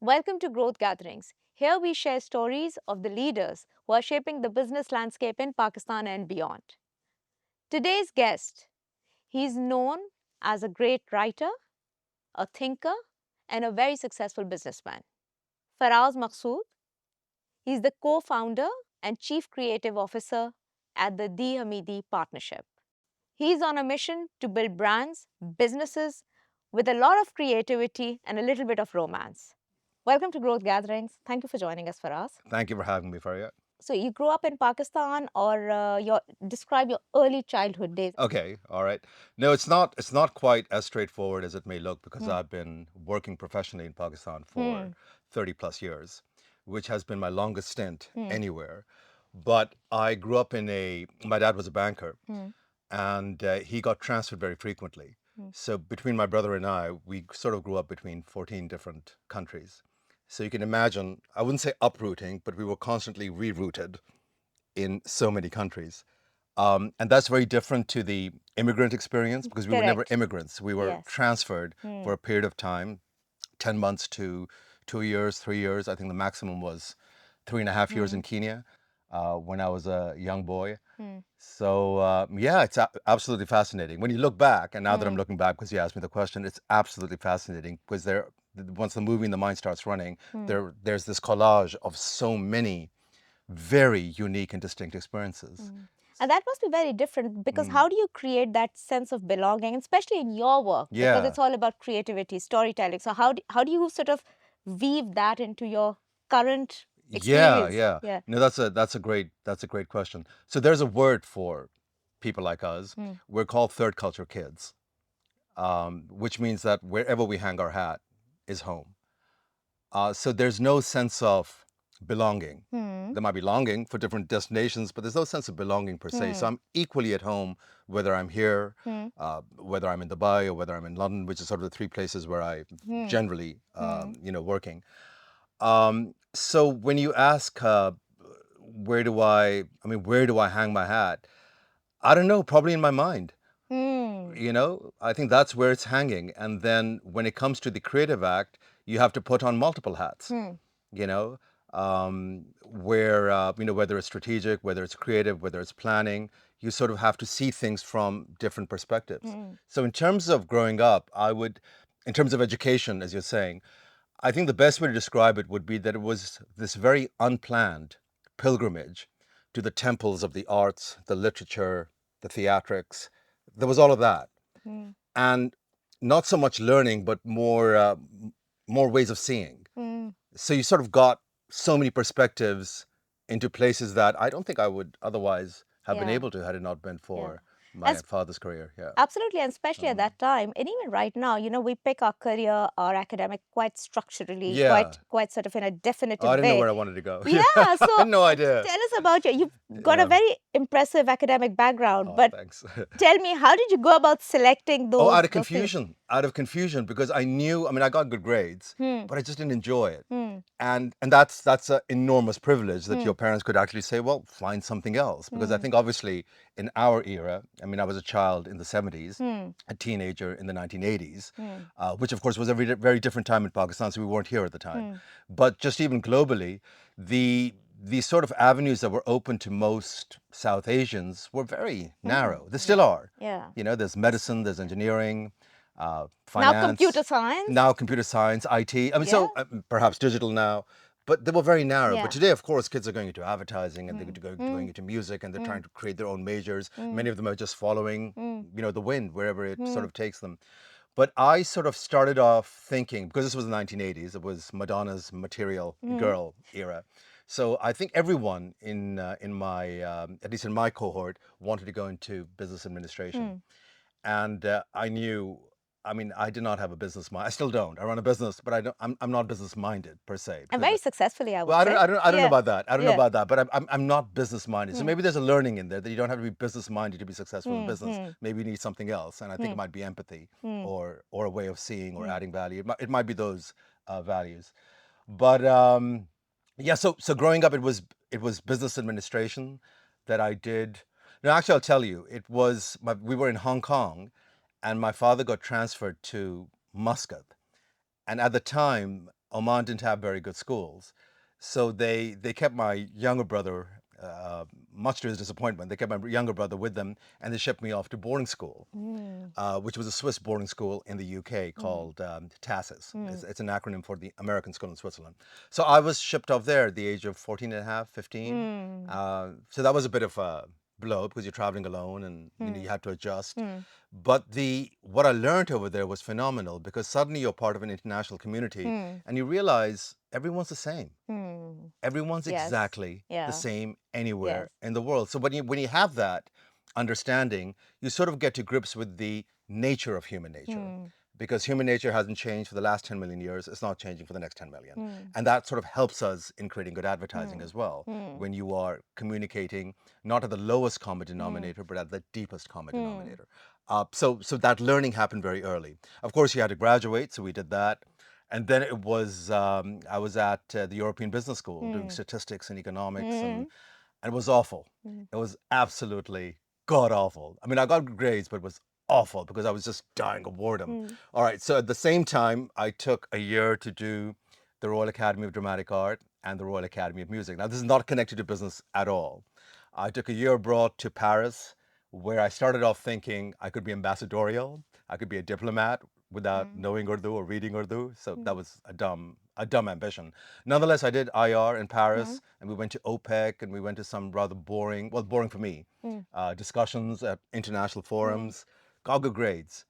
Welcome to Growth Gatherings. Here we share stories of the leaders who are shaping the business landscape in Pakistan and beyond. Today's guest, he's known as a great writer, a thinker, and a very successful businessman. Faraz Maqsood, he's the co-founder and chief creative officer at the D Hamidi Partnership. He's on a mission to build brands, businesses with a lot of creativity and a little bit of romance. Welcome to Growth Gatherings. Thank you for joining us, Faraz. Thank you for having me, Fariha. So you grew up in Pakistan, or describe your early childhood days. Okay, all right. No, it's not quite as straightforward as it may look because Hmm. I've been working professionally in Pakistan for Hmm. 30 plus years, which has been my longest stint Hmm. anywhere. But I grew up my dad was a banker, Hmm. and he got transferred very frequently. Hmm. So between my brother and I, we sort of grew up between 14 different countries. So you can imagine, I wouldn't say uprooting, but we were constantly rerouted in so many countries. And that's very different to the immigrant experience because we were never Correct. immigrants. We were Yes. transferred Hmm. for a period of time, 10 months to 2 years, 3 years. I think the maximum was 3.5 years Hmm. in Kenya when I was a young boy. Hmm. So, yeah, it's absolutely fascinating. When you look back, and now that I'm Hmm. looking back because you asked me the question, it's absolutely fascinating because once the movie in the mind starts running, Hmm. there's this collage of so many very unique and distinct experiences. Hmm. And that must be very different because Mm. how do you create that sense of belonging, especially in your work? Because Yeah, it's all about creativity, storytelling. So how do you sort of weave that into your current yeah, experience? yeah. Yeah. No, that's a great question. So there's a word for people like us. Hmm. We're called third culture kids, which means that wherever we hang our hat is home. So there's no sense of belonging. Hmm. There might be longing for different destinations, but there's no sense of belonging per se. So Hmm. I'm equally at home whether I'm here, Hmm. whether I'm in Dubai or whether I'm in London, which is sort of the three places where I Hmm. generally, Hmm. working. So when you ask, where do I hang my hat? I don't know, probably in my mind. Hmm. I think that's where it's hanging. And then when it comes to the creative act, you have to put on multiple hats, Hmm. you know, whether it's strategic, whether it's creative, whether it's planning, you sort of have to see things from different perspectives. Hmm. So in terms of growing up, in terms of education, as you're saying, I think the best way to describe it would be that it was this very unplanned pilgrimage to the temples of the arts, the literature, the theatrics. There was all of that. Hmm. And not so much learning, but more ways of seeing. Hmm. So you sort of got so many perspectives into places that I don't think I would otherwise have been Yeah. able to had it not been Yeah. for And my father's career. Yeah. absolutely, and especially at Um, that time, and even right now, we pick our career, our academic quite structurally, yeah. quite sort of in a Oh, I definitive didn't know way. where I wanted to go. Yeah, Yeah. I so had no idea. tell us about you. You've got a Yeah. very impressive academic background, Oh, but thanks. tell me, how did you go about selecting Oh, those fields? out of confusion, because I knew, I mean, I got good grades, Hmm. but I just didn't enjoy it. Hmm. And that's an enormous privilege that Hmm. your parents could actually say, well, find something else. Because I Hmm. think obviously in our era, I mean, I was a child in the 70s, Hmm. a teenager in the 1980s, Hmm. which of course was a very different time in Pakistan, so we weren't here at the time. Hmm. But just even globally, the sort of avenues that were open to most South Asians were very Hmm. narrow. They still Yeah. are. Yeah. There's medicine, there's engineering, Now computer finance, science. now computer science, IT. I mean, Yeah. so perhaps digital now, but they were very narrow. But Yeah. today, of course, kids are going into advertising and they're Hmm. going Hmm. into music and they're Hmm. trying to create their own majors. Hmm. Many of them are just following, Hmm. the wind wherever it Hmm. sort of takes them. But I sort of started off thinking, because this was the 1980s, it was Madonna's Material Hmm. Girl era. So I think everyone in my at least in my cohort wanted to go into business administration, Hmm. and I knew. I mean, I did not have a business mind. I still don't. I run a business, but I'm not business minded per se And because very successfully, I well, would say. I don't know Yeah. about that. I don't know Yeah. about that, but I'm not business minded. So Hmm. maybe there's a learning in there that you don't have to be business minded to be successful in Hmm. business. Hmm. Maybe you need something else, and I think Hmm. it might be empathy Hmm. or a way of seeing or Hmm. adding value. It might be those values, but yeah. So growing up, it was business administration that I did. No, actually, I'll tell you. We were in Hong Kong, and my father got transferred to Muscat, and at the time, Oman didn't have very good schools, so they kept my younger brother. Much to his disappointment, they kept my younger brother with them, and they shipped me off to boarding school, Mm. which was a Swiss boarding school in the UK Mm. called TASIS. Mm. It's an acronym for the American School in Switzerland. So I was shipped off there at the age of 14 and a half, 15. Mm. So that was a bit of a blow because you're traveling alone and you Mm. had to adjust. Mm. But the what I learned over there was phenomenal because suddenly you're part of an international community Mm. and you realize everyone's the same. Mm. Everyone's Yes. exactly the Yeah. same Yes. anywhere in the world. So when you have that understanding, you sort of get to grips with the nature of human nature. Mm. Because human nature hasn't changed for the last 10 million years, it's not changing for the next 10 million. Mm. And that sort of helps us in creating good advertising Mm. as well. Mm. When you are communicating not at the lowest common Mm. denominator, but at the deepest common Mm. denominator. So that learning happened very early. Of course, you had to graduate, so we did that. And then it was I was at the European Business School doing Mm. statistics and economics, Mm. and it was awful. Mm. It was absolutely god awful. I mean, I got good grades, but it was awful because I was just dying of boredom. Mm. All right, so at the same time, I took a year to do the Royal Academy of Dramatic Art and the Royal Academy of Music. Now, this is not connected to business at all. I took a year abroad to Paris, where I started off thinking I could be ambassadorial, I could be a diplomat without Mm. knowing Urdu or reading Urdu. So that Mm. was a dumb ambition. Nonetheless, I did IR in Mm. Paris, and we went to OPEC, and we went to some rather boring, well, boring for me, Mm. discussions at international Mm. forums, got good grades,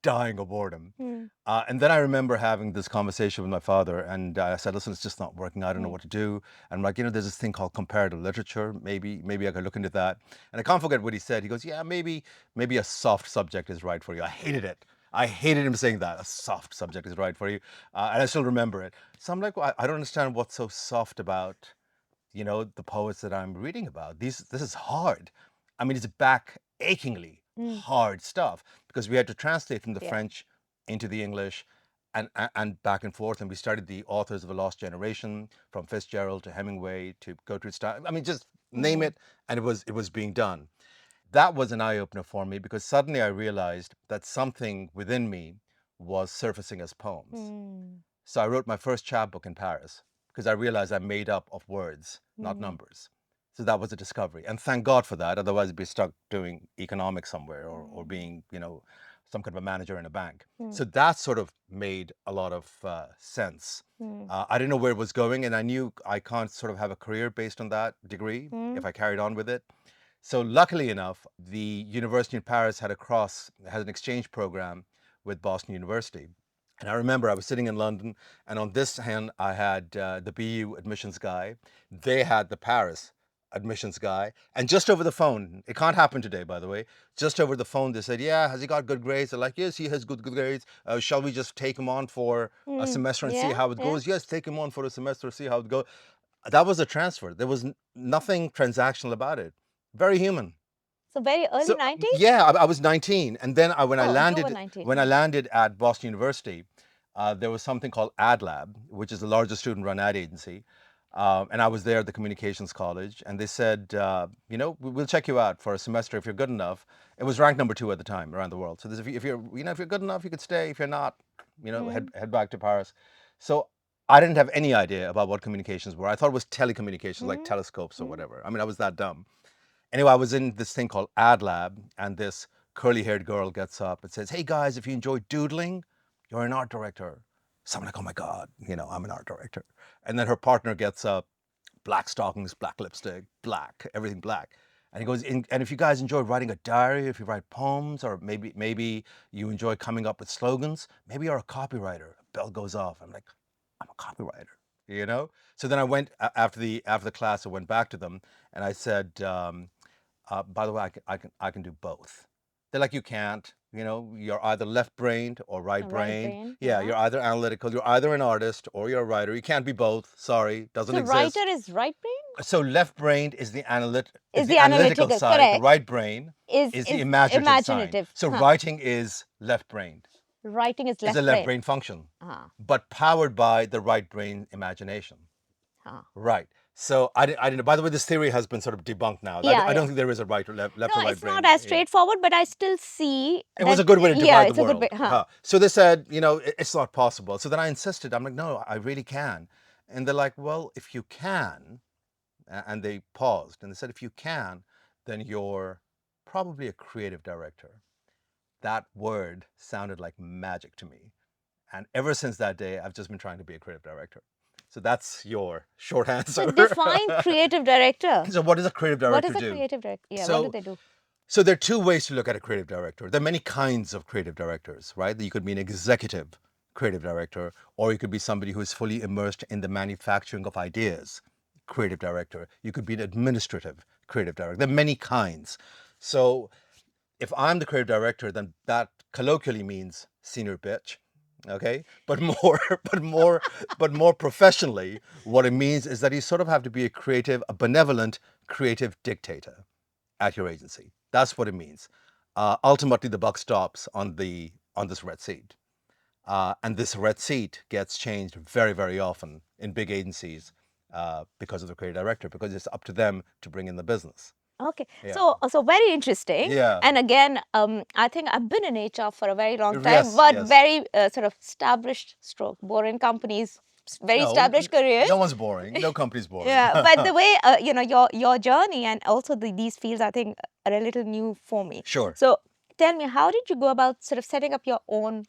dying of boredom. Mm. And then I remember having this conversation with my father, and I said, "Listen, it's just not working. I don't know Mm. what to do." And I'm like, there's this thing called comparative literature. Maybe I could look into that. And I can't forget what he said. He goes, "Yeah, maybe a soft subject is right for you." I hated it. I hated him saying that a soft subject is right for you, and I still remember it. So I'm like, well, I don't understand what's so soft about the poets that I'm reading about. This is hard. I mean, it's back achingly Mm. hard stuff because we had to translate from the Yeah. French into the English and back and forth. And we studied the authors of the Lost Generation, from Fitzgerald to Hemingway to Gertrude Stein. I mean, just name Mm. it, and it was being done. That was an eye opener for me because suddenly I realized that something within me was surfacing as poems. Mm. So I wrote my first chapbook in Paris because I realized I'm made up of words, not Mm. numbers. So that was a discovery. And thank God for that. Otherwise, I'd be stuck doing economics somewhere or Mm. being, some kind of a manager in a bank. Mm. So that sort of made a lot of sense. Mm. I didn't know where it was going, and I knew I can't sort of have a career based on that degree Mm. if I carried on with it. So luckily enough, the university in Paris had an exchange program with Boston University. And I remember I was sitting in London, and on this hand, I had the BU admissions guy. They had the Paris admissions guy. And just over the phone, it can't happen today, by the way, just over the phone, they said, "Yeah, has he got good grades?" They're like, "Yes, he has good grades. Shall we just take him on for a Mm. semester and see Yeah. how it Yeah. goes?" "Yes, take him on for a semester, see how it goes." That was a transfer. There was nothing transactional about it. Very human. So very early So 90s? yeah, I was 19, and then when I Oh, you were landed 19. when I Mm. landed at Boston University, there was something called Ad Lab, which is the largest student-run ad agency, and I was there at the communications college, and they said, we'll check you out for a semester if you're good enough. It was ranked number 2 at the time around the world. So if you're good enough, you could stay. If you're not, Mm. head back to Paris. So I didn't have any idea about what communications were. I thought it was telecommunications, like Mm. telescopes or Mm. whatever. I mean, I was that dumb. Anyway, I was in this thing called Ad Lab, and this curly haired girl gets up and says, "Hey guys, if you enjoy doodling, you're an art director." So I'm like, "Oh my God, I'm an art director." And then her partner gets up, black stockings, black lipstick, black, everything black. And he goes, and if you guys enjoy writing a diary, if you write poems, or maybe you enjoy coming up with slogans, maybe you're a copywriter. A bell goes off. I'm like, I'm a copywriter, you know? So then I went after the class, I went back to them and I said, by the way, I can do both. They're like, you can't. You're either left-brained or A right right-brained. brain. Yeah, Yeah. you're either analytical, you're either an artist or you're a writer. You can't be both. Sorry, doesn't So writer exist. is right brain? So left-brained is the Is the the analytical analytical, side. The correct? right brain is the Is imaginative side. imaginative. So Huh. writing is left-brained. Writing is It's a left brain. left-brain function, Huh. but powered by the right brain imagination. Huh. Right. So I didn't. By the way, this theory has been sort of debunked now. Yeah, I don't yeah. think there is a right or No, left or right it's not brain. as Yeah. straightforward, but I still see It was that, a good way to yeah, divide the it's a good way. world. Huh. Huh. So they said, it's not possible. So then I insisted. I'm like, no, I really can. And they're like, well, if you can, and they paused and they said, if you can, then you're probably a creative director. That word sounded like magic to me. And ever since that day, I've just been trying to be a creative director. So that's your short So answer. define creative director. So what does a creative What director is a do? creative director? Yeah, what do So they do? so there are two ways to look at a creative director. There are many kinds of creative directors, right? You could be an executive creative director, or you could be somebody who is fully immersed in the manufacturing of ideas, creative director. You could be an administrative creative director. There are many kinds. So if I'm the creative director, then that colloquially means senior bitch. Okay, but more, but more professionally, what it means is that you sort of have to be a benevolent, creative dictator at your agency. That's what it means. Ultimately, the buck stops on this red seat, and this red seat gets changed very, very often in big agencies because of the creative director, because it's up to them to bring in the business. Okay, Yeah. so very interesting. Yeah. And again, I think I've been in HR for a very long time, Yes. but Yes. very sort of established stroke, boring companies, very No. established careers. No one's boring. No company's boring. Yeah, but the way your journey and also these fields, I think, are a little new for me. Sure. So tell me, how did you go about sort of setting up your own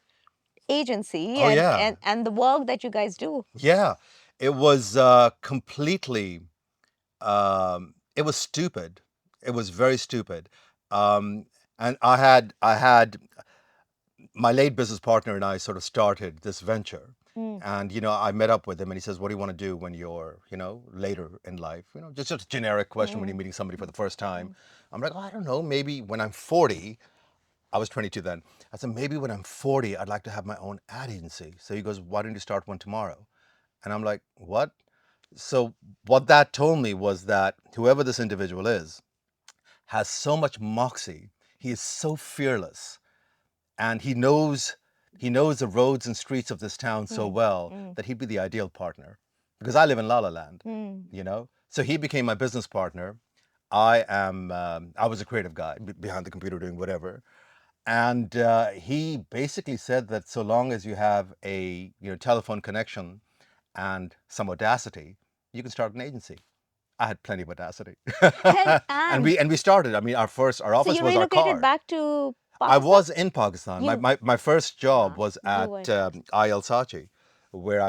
agency Oh yeah. and the work that you guys do? Yeah. It was completely. It was stupid. It was very stupid. Um, and I had my late business partner and I sort of started this venture. Mm, And I met up with him and he says, "What do you want to do when you're, later in life?" Just a generic question when you're mm, meeting somebody for the first time. mm, I'm like, "Oh, I don't know, maybe when I'm 40." I was 22 then. I said, "Maybe when I'm 40, I'd like to have my own ad agency." So he goes, "Why don't you start one tomorrow?" And I'm like, "What?" So what that told me was that whoever this individual is has so much moxie. He is so fearless, and he knows the roads and streets of this town so mm, well mm, that he'd be the ideal partner. Because I live in La La Land, mm. So he became my business partner. I was a creative guy behind the computer doing whatever, and he basically said that so long as you have a telephone connection and some audacity, you can start an agency. I had plenty of audacity, and And we started. I mean, our so office you was our relocated car. back to I Pakistan? was in Pakistan. My, You, my, my first job wow, was you at were in Pakistan. IL Sachi, where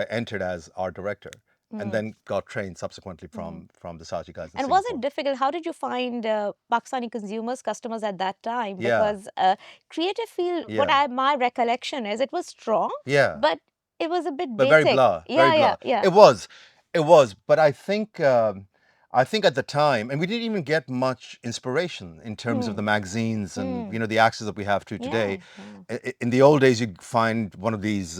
I entered as art director, and Mm, then got trained subsequently mm. from the Sachi guys in And was it Singapore. difficult? How did you find Pakistani consumers, customers at that time? Yeah, Because creative field, yeah, my recollection is it was strong, yeah, but it was a bit but very basic. blah, very Yeah, yeah, blah. yeah. It was. But I think at the time, and we didn't even get much inspiration in terms of Hmm. the magazines and Hmm. the access that we have to Yeah, today. yeah. In the old days, you'd find one of these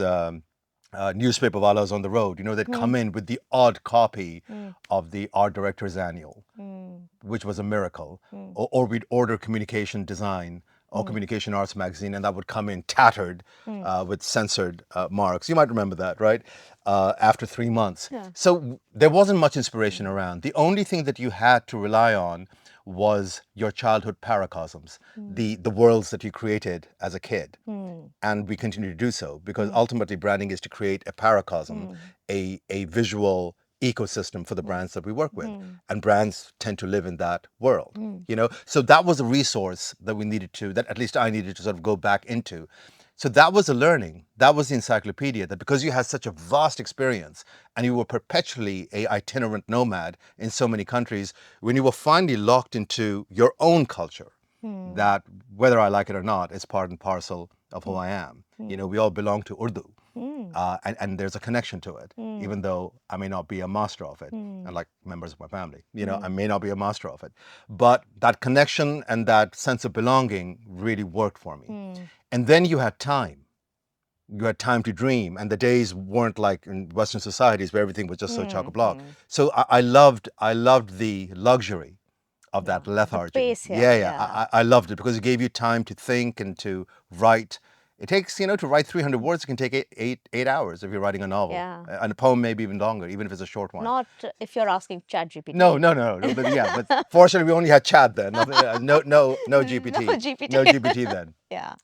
newspaper wallahs on the road, that Hmm. come in with the odd copy Hmm. of the art director's annual, Hmm. which was a miracle. Hmm. Or we'd order communication design or Hmm. communication arts magazine, and that would come in tattered Hmm. with censored marks. You might remember that, right? After 3 months. Yeah. So there wasn't much inspiration Hmm. around. The only thing that you had to rely on was your childhood paracosms, Hmm. the worlds that you created as a kid, Hmm. and we continue to do so because Hmm. ultimately branding is to create a paracosm, Hmm. a visual ecosystem for the Hmm. brands that we work with, Hmm. and brands tend to live in that world. Hmm. So that was a resource that at least I needed to sort of go back into. So that was a learning. That was the encyclopedia. That because you had such a vast experience and you were perpetually a itinerant nomad in so many countries, when you were finally locked into your own culture, Hmm. that whether I like it or not is part and parcel of who Hmm. I am. Hmm. We all belong to Urdu, Hmm. and there's a connection to it, Hmm. even though I may not be a master of it. Hmm. And like members of my family, I Hmm. may not be a master of it, but that connection and that sense of belonging really worked for me. Hmm. And then you had time. You had time to dream, and the days weren't like in Western societies where everything was just so chock a Hmm. block. Hmm. So I loved the luxury of that Yeah. The lethargy. pace here. Yeah, yeah. Yeah. I loved it because it gave you time to think and to write It takes, to write 300 words, it can take 8 hours if you're writing a novel. Yeah. And a poem maybe even longer, even if it's a short one. Not if you're asking ChatGPT. No. But yeah, but fortunately, we only had chat then. Nothing, no GPT. No GPT. No GPT then. Yeah.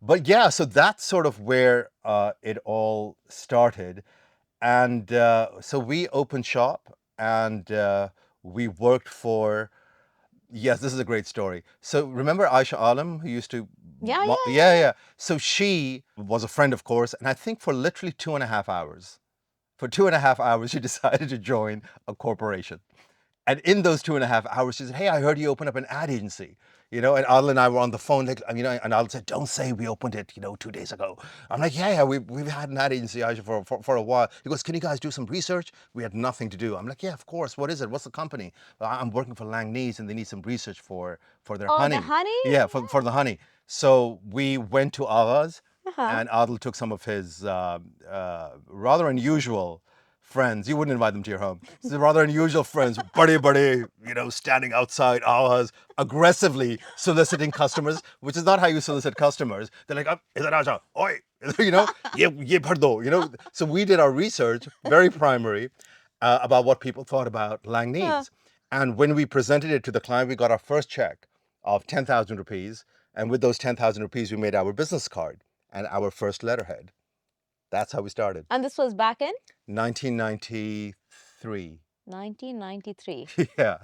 But yeah, so that's sort of where it all started. And so we opened shop and we worked for, yes, this is a great story. So remember Aisha Alam, who used to, Yeah. So she was a friend, of course, and I think for literally 2.5 hours, she decided to join a corporation. And in those 2.5 hours, she said, "Hey, I heard you open up an ad agency." And Adil and I were on the phone, like, and Adil said, "Don't say we opened it, 2 days ago." I'm like, "Yeah, we've had an ad agency, Aisha, for a while." He goes, "Can you guys do some research?" We had nothing to do. I'm like, "Yeah, of course. What is it? What's the company?" "Well, I'm working for Langnees, and they need some research for their Oh, the honey." honey? Yeah, for the honey. So we went to Agha's, Uh-huh. and Adil took some of his rather unusual friends. You wouldn't invite them to your home. So rather unusual friends, buddy, standing outside hours, aggressively soliciting customers, which is not how you solicit customers. They're like, "Is that Aja? Oi," ye bhar do. So we did our research, very primary, about what people thought about Langnees. And when we presented it to the client, we got our first check of 10,000 rupees. And with those 10,000 rupees, we made our business card and our first letterhead. That's how we started. And this was back in 1993. 1993. Yeah.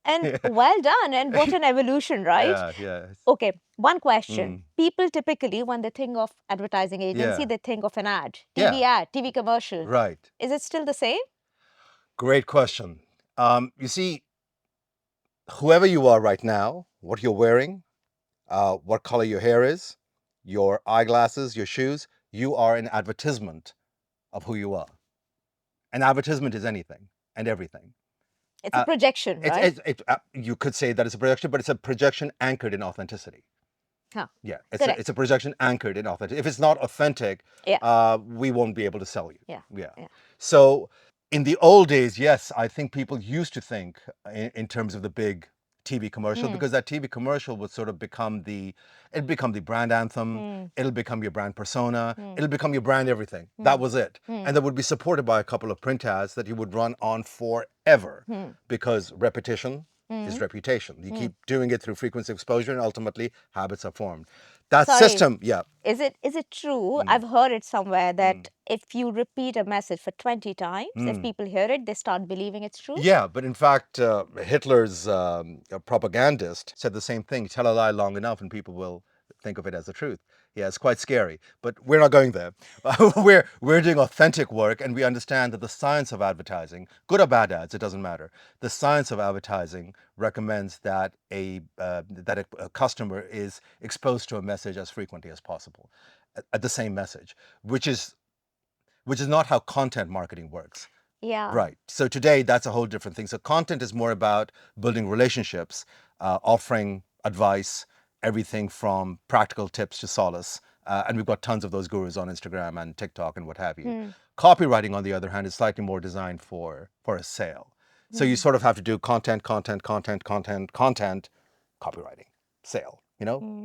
And well done. And what an evolution, right? Yeah. Okay, one question. Mm. People typically, when they think of advertising agency, Yeah. they think of an ad, Yeah. TV ad, TV commercial. Right. Is it still the same? Great question. You see, whoever you are right now, what you're wearing, what color your hair is, your eyeglasses, your shoes, you are an advertisement of who you are. An advertisement is anything and everything. It's a projection, right? You could say that it's a projection, but it's a projection anchored in authenticity. Huh. Yeah, Correct. it's a projection anchored in authentic. If it's not authentic, Yeah. we won't be able to sell you. Yeah. Yeah. Yeah. So in the old days, yes, I think people used to think in terms of the big TV commercial because that TV commercial would sort of it'll become the brand anthem. It'll become your brand persona. It'll become your brand everything. That was it. And that would be supported by a couple of print ads that you would run on forever because repetition is reputation. You keep doing it through frequency exposure and ultimately habits are formed. That Sorry. system, yeah. Is it true? I've heard it somewhere that if you repeat a message for 20 times, if people hear it, they start believing it's true? Yeah, but in fact, Hitler's propagandist said the same thing. Tell a lie long enough and people will think of it as the truth. Yeah, it's quite scary, but we're not going there. We're doing authentic work and we understand that the science of advertising, good or bad ads, it doesn't matter. The science of advertising recommends that a customer is exposed to a message as frequently as possible, at the same message, which is not how content marketing works. Yeah. Right. So today, that's a whole different thing. So content is more about building relationships, offering advice, everything from practical tips to solace. And we've got tons of those gurus on Instagram and TikTok and what have you. Copywriting, on the other hand, is slightly more designed for a sale. So you sort of have to do content, copywriting, sale,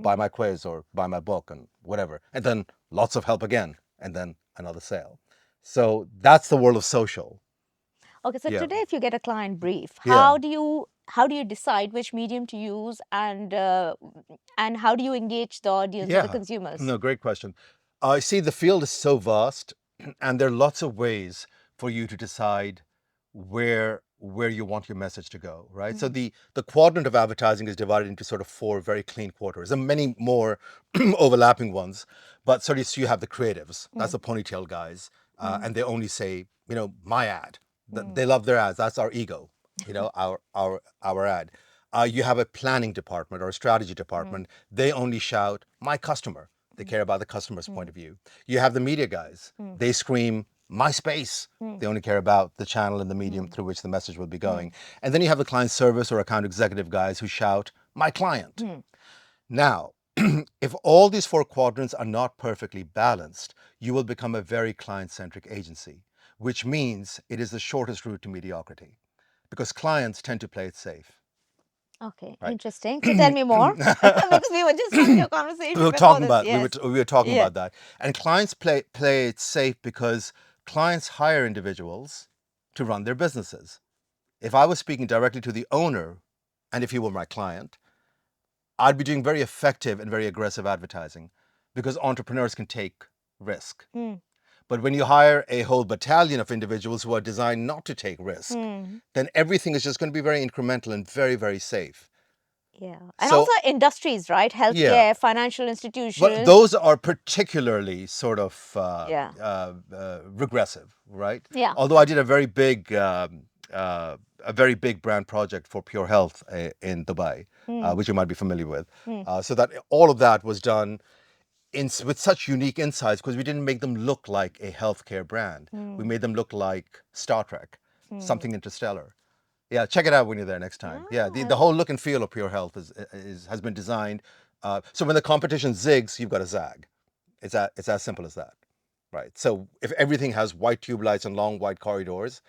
buy my quiz or buy my book and whatever. And then lots of help again, and then another sale. So that's the world of social. Okay, so Yeah. today if you get a client brief, Yeah. how do you decide which medium to use and how do you engage the audience or the consumers? No, great question. I see the field is so vast, and there are lots of ways for you to decide where you want your message to go, right? So the quadrant of advertising is divided into sort of four very clean quarters, and many more overlapping ones. But so you have the creatives, that's the ponytail guys, and they only say, my ad. They love their ads. That's our ego, our ad. You have a planning department or a strategy department. They only shout, my customer. They care about the customer's point of view. You have the media guys. They scream, my space. They only care about the channel and the medium through which the message will be going. And then you have the client service or account executive guys who shout, my client. Now, if all these four quadrants are not perfectly balanced, you will become a very client-centric agency, which means it is the shortest route to mediocrity because clients tend to play it safe. Okay, right? interesting. So tell me more. Because we were just having a We conversation were before talking this. about Yes. we were talking Yeah. about that, and clients play it safe because clients hire individuals to run their businesses. If I was speaking directly to the owner, and if he were my client, I'd be doing very effective and very aggressive advertising because entrepreneurs can take risk. Hmm. But when you hire a whole battalion of individuals who are designed not to take risk, Hmm. then everything is just going to be very incremental and very, very safe. Yeah. And also So, industries, right? yeah, Healthcare, financial well, institutions. those are particularly sort of Yeah. regressive, right? Yeah. Although I did a very big brand project for Pure Health in Dubai, Hmm. which you might be familiar with. Hmm. So that all of that was done with such unique insights because we didn't make them look like a healthcare brand. We Hmm. made them look like Star Trek, Hmm. something interstellar. Yeah, check it out when you're there next time. Yeah, Ah, the whole look and feel of Pure Health has been designed. So when the competition zigs, you've got a zag. It's as simple as that, right? So if everything has white tube lights and long white corridors,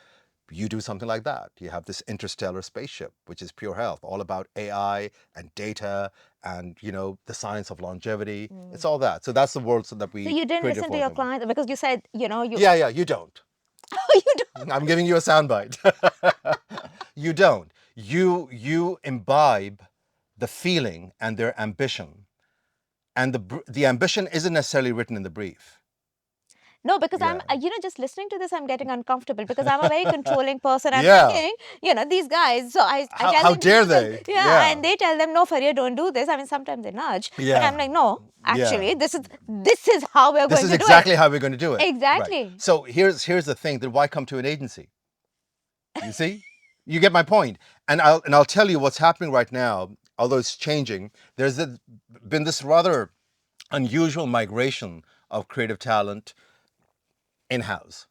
you do something like that. You have this interstellar spaceship, which is Pure Health, all about AI and data and the science of longevity. hmm. It's all that. So that's the world that So we you didn't created listen to for your them. clients because you said, you Yeah, you don't. you don't. I'm giving you a soundbite. You don't. You imbibe the feeling and their ambition, and the ambition isn't necessarily written in the brief. No, because I'm, Yeah. just listening to this, I'm getting uncomfortable because I'm a very controlling person. I'm Yeah. thinking, these guys. So I tell How them to dare do this. they? Yeah, Yeah. and they tell them, no, Faria, don't do this. I mean, sometimes they nudge, but I'm Yeah. like, no, Yeah. actually, this is how we're This going is to do it. exactly how we're going to do it. Right. Exactly. So here's the thing. Then why come to an agency? You see, you get my point. And I'll tell you what's happening right now. Although it's changing, been this rather unusual migration of creative talent in-house.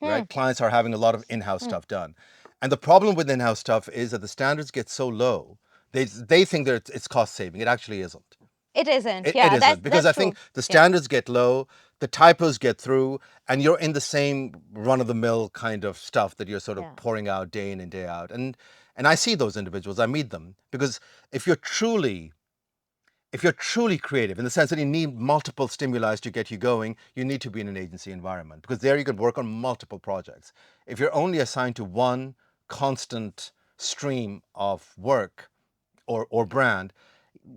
Hmm. Right? Clients are having a lot of in-house Hmm. stuff done, and the problem with in-house stuff is that the standards get so low. They think that it's cost saving. It actually isn't. It isn't. It Yeah, isn't because that's I think true. the Yeah. standards get low, the typos get through, and you're in the same run-of-the-mill kind of stuff that you're sort of Yeah. pouring out day in and day out. And I see those individuals, I meet them because if you're truly if you're truly creative in the sense that you need multiple stimuli to get you going, you need to be in an agency environment because there you can work on multiple projects. If you're only assigned to one constant stream of work or brand,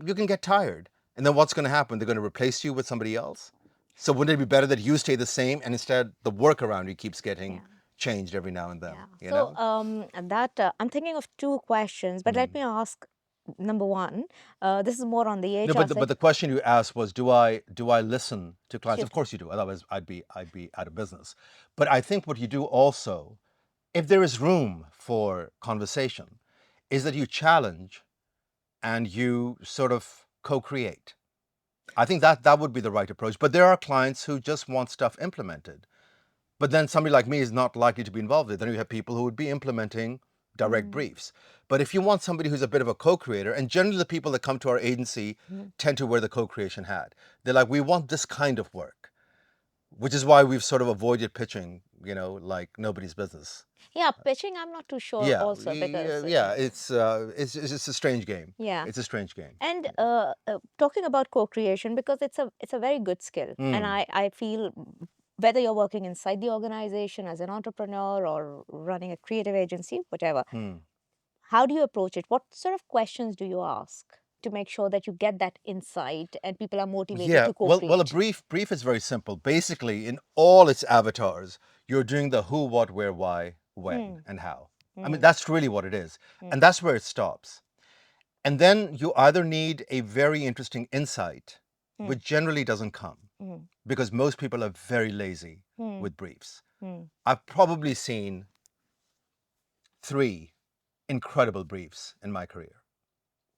you can get tired. And then what's going to happen? They're going to replace you with somebody else. So wouldn't it be better that you stay the same and instead the work around you keeps getting Yeah. changed every now and then, Yeah. you So know? that I'm thinking of two questions, but let Mm. me ask number one. This is more on the No, HR but side. the question you asked was, do I listen to clients? Of Shift. course you do. Otherwise, I'd be out of business. But I think what you do also, if there is room for conversation, is that you challenge and you sort of co-create. I think that would be the right approach. But there are clients who just want stuff implemented. But then somebody like me is not likely to be involved with it. Then you have people who would be implementing direct Mm. briefs. But if you want somebody who's a bit of a co-creator, and generally the people that come to our agency Mm. tend to wear the co-creation hat. They're like, we want this kind of work, which is why we've sort of avoided pitching, like nobody's business. Yeah, pitching, I'm not too sure Yeah, also because, yeah. It's just a strange game. yeah. It's a strange game. And talking about co-creation, because it's a very good skill, and Mm. I feel whether you're working inside the organization as an entrepreneur or running a creative agency, whatever, Mm. how do you approach it? What sort of questions do you ask to make sure that you get that insight and people are motivated Yeah, to well, a co-create? brief is very simple. Basically, in all its avatars, you're doing the who, what, where, why, when, Mm. and how. I mean, Mm. that's really what it is, Mm. and that's where it stops. And then you either need a very interesting insight, Mm. which generally doesn't come Mm. because most people are very lazy Mm. with briefs. Mm. I've probably seen 3 incredible briefs in my career.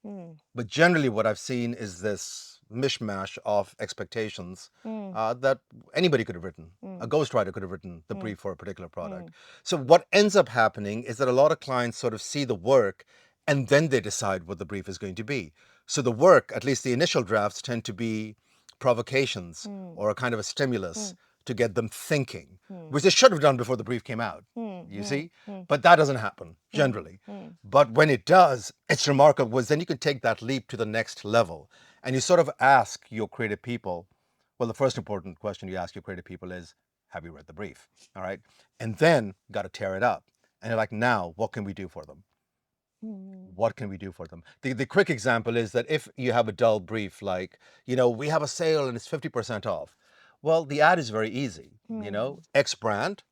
Mm. But generally, what I've seen is this mishmash of expectations Mm. that anybody could have written. A Mm. ghostwriter could have written the Mm. brief for a particular product. Mm. So, what ends up happening is that a lot of clients sort of see the work and then they decide what the brief is going to be. So, the work, at least the initial drafts, tend to be provocations Mm. or a kind of a stimulus Mm. to get them thinking, which they should have done before the brief came out, you see? But that doesn't happen generally. But when it does, it's remarkable because then you can take that leap to the next level and you sort of ask your creative people, well, the first important question you ask your creative people is, have you read the brief? All right. And then you got to tear it up. And you're like, now, what can we do for them? What can we do for them? The quick example is that if you have a dull brief, like, we have a sale and it's 50% off. Well, the ad is very easy. X brand,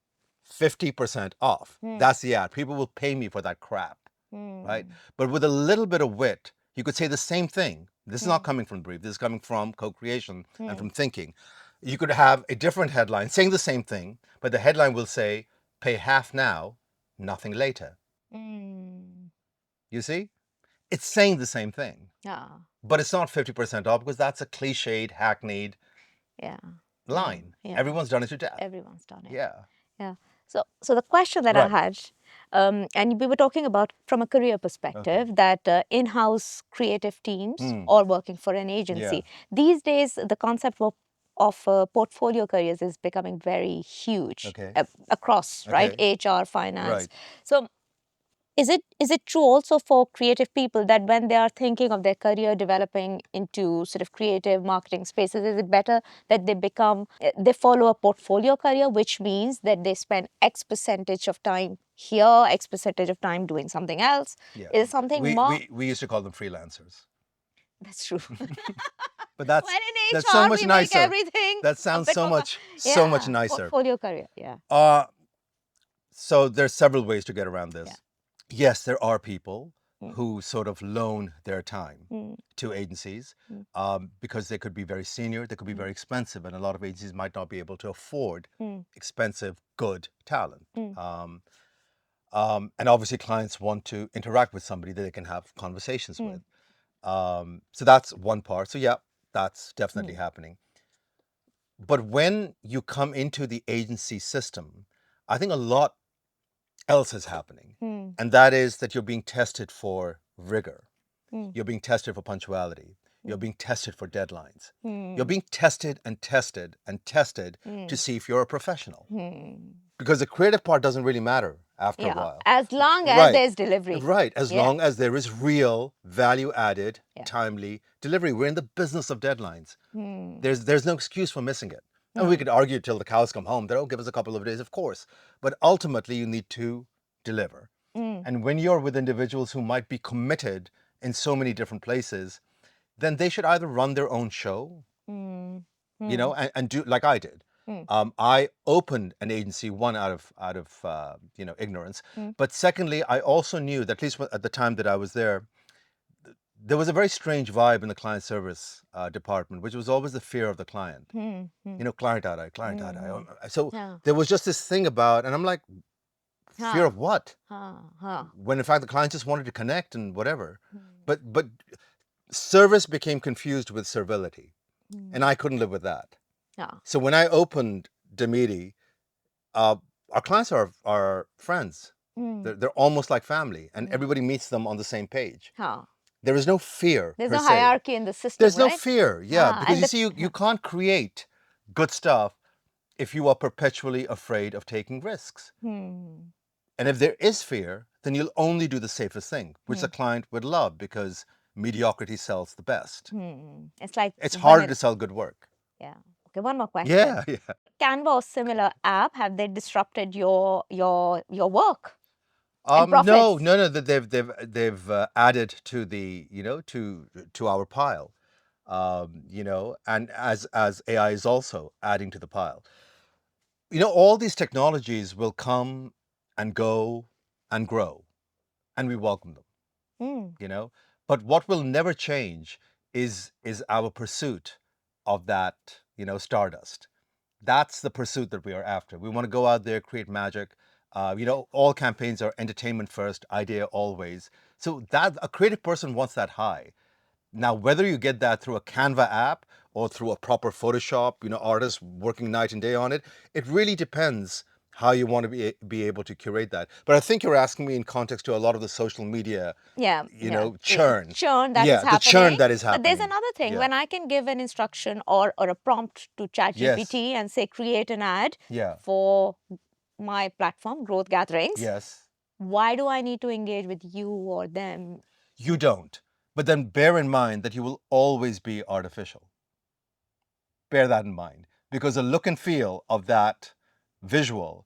50% off. That's the ad. People will pay me for that crap, right? But with a little bit of wit, you could say the same thing. This is not coming from the brief. This is coming from co-creation and from thinking. You could have a different headline saying the same thing, but the headline will say, pay half now, nothing later. You see? It's saying the same thing. Yeah. But it's not 50% off because that's a cliched, hackneyed Yeah. line. Yeah. Everyone's done it to death. Everyone's done it. Yeah. Yeah. So the question that I had, and we were talking about from a career perspective, that in-house creative teams or working for an agency. These days, the concept of portfolio careers is becoming very huge across, right? HR, finance. So is it true also for creative people that when they are thinking of their career developing into sort of creative marketing spaces, is it better that they follow a portfolio career, which means that they spend X percentage of time here, X percentage of time doing something else? Yeah. Is something more? We used to call them freelancers. That's true. But that's when in that's so HR much we nicer. make everything That sounds so much nicer. Portfolio career, yeah. So there's several ways to get around this. Yes, there are people who sort of loan their time to agencies because they could be very senior, they could be very expensive, and a lot of agencies might not be able to afford expensive, good talent. And obviously clients want to interact with somebody that they can have conversations with. So that's one part. So yeah, that's definitely happening. But when you come into the agency system, I think a lot else is happening. And that is that you're being tested for rigor. You're being tested for punctuality. You're being tested for deadlines. You're being tested and tested and tested to see if you're a professional. Because the creative part doesn't really matter after a while. As long as there's delivery. Right. As long as there is real value added, timely delivery. We're in the business of deadlines. There's no excuse for missing it. And we could argue till the cows come home. They'll give us a couple of days, of course. But ultimately, you need to deliver. And when you're with individuals who might be committed in so many different places, then they should either run their own show, and do like I did. I opened an agency, one out of ignorance, but secondly, I also knew that at least at the time that I was there was a very strange vibe in the client service department, which was always the fear of the client. Client eye. So there was just this thing about, and I'm like, fear of what? When in fact the client just wanted to connect and whatever. But service became confused with servility, and I couldn't live with that. So when I opened Demiri, our clients are friends. They're almost like family, and everybody meets them on the same page. There is no fear. There's no hierarchy in the system. There's no fear, because you see, you can't create good stuff if you are perpetually afraid of taking risks. And if there is fear, then you'll only do the safest thing, which the client would love, because mediocrity sells the best. It's harder to sell good work. Yeah. Okay, one more question. Yeah. Canva or similar app, have they disrupted your work? No. They've added to the to our pile, and as AI is also adding to the pile. All these technologies will come and go and grow, and we welcome them. But what will never change is our pursuit of that stardust. That's the pursuit that we are after. We want to go out there, create magic. All campaigns are entertainment first, idea always. So that a creative person wants that high. Now, whether you get that through a Canva app or through a proper Photoshop, artists working night and day on it, it really depends how you want to be able to curate that. But I think you're asking me in context to a lot of the social media, churn. Churn that is Yeah, the churn happening. that is But there's happening. another thing. Yeah. When I can give an instruction or a prompt to Yes. ChatGPT and say, create an ad Yeah. for my platform, Growth Gatherings, Yes. why do I need to engage with you or them? You don't. But then bear in mind that you will always be artificial. Bear that in mind. Because the look and feel of that visual